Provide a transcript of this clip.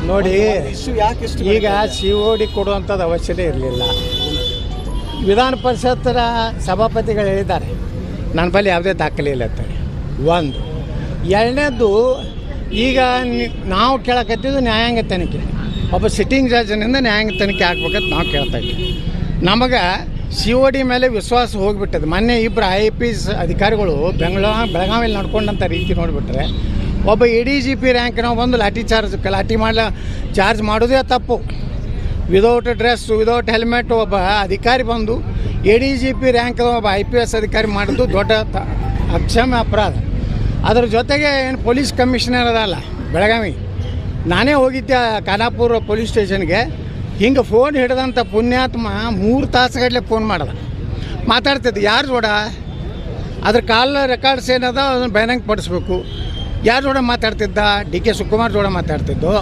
ನೋಡಿ ಯಾಕೆ ಈಗ COD ಕೊಡುವಂಥದ್ದು ಅವಶ್ಯಕತೆ ಇರಲಿಲ್ಲ. ವಿಧಾನ ಪರಿಷತ್ತರ ಸಭಾಪತಿಗಳು ಹೇಳಿದ್ದಾರೆ ನನ್ನ ಬಳಿ ಯಾವುದೇ ದಾಖಲೆ ಇಲ್ಲ ಅಂತಾರೆ. ಒಂದು ಎರಡನೇದು, ಈಗ ನಾವು ಕೇಳಕತ್ತಿದ್ದು ನ್ಯಾಯಾಂಗ ತನಿಖೆ. ಒಬ್ಬ ಸಿಟ್ಟಿಂಗ್ ಜಡ್ಜ್ನಿಂದ ನ್ಯಾಯಾಂಗ ತನಿಖೆ ಆಗ್ಬೇಕಂತ ನಾವು ಕೇಳ್ತಾ ಇದ್ದೀವಿ. ನಮಗೆ COD ಮೇಲೆ ವಿಶ್ವಾಸ ಹೋಗಿಬಿಟ್ಟது. ಮೊನ್ನೆ ಇಬ್ಬರು IPS ಅಧಿಕಾರಿಗಳು ಬೆಳಗಾವಿಯಲ್ಲಿ ನಡ್ಕೊಂಡಂಥ ರೀತಿ ನೋಡಿಬಿಟ್ರೆ, ಒಬ್ಬ ADGP ರ್ಯಾಂಕ್ನ ಒಂದು ಲಾಠಿ ಚಾರ್ಜ್ ಮಾಡೋದೇ ತಪ್ಪು. ವಿದೌಟ್ ಡ್ರೆಸ್, ವಿದೌಟ್ ಹೆಲ್ಮೆಟ್ ಒಬ್ಬ ಅಧಿಕಾರಿ ಬಂದು ADGP ರ್ಯಾಂಕ್ದ ಒಬ್ಬ IPS ಅಧಿಕಾರಿ ಮಾಡೋದು ದೊಡ್ಡ ಅಕ್ಷಮ್ಯ ಅಪರಾಧ. ಅದ್ರ ಜೊತೆಗೆ ಏನು ಪೊಲೀಸ್ ಕಮಿಷನರ್ ಅದಲ್ಲ ಬೆಳಗಾವಿ, ನಾನೇ ಹೋಗಿದ್ದೆ ಖಾನಾಪುರ ಪೊಲೀಸ್ ಸ್ಟೇಷನ್ಗೆ. ಹಿಂಗೆ ಫೋನ್ ಹಿಡ್ದಂಥ ಪುಣ್ಯಾತ್ಮ 3 ತಾಸುಗಟ್ಟಲೆ ಫೋನ್ ಮಾಡ್ದೆ, ಮಾತಾಡ್ತಿದ್ದು. ಯಾರು ಜೋಡ ಅದ್ರ ಕಾಲ್ ರೆಕಾರ್ಡ್ಸ್ ಏನದ ಅದನ್ನು ಬಹಿರಂಗ ಪಡಿಸ್ಬೇಕು. ಯಾರು ಜೋಡ ಮಾತಾಡ್ತಿದ್ದ? DK ಶಿವಕುಮಾರ್ ಜೋಡ ಮಾತಾಡ್ತಿದ್ದು.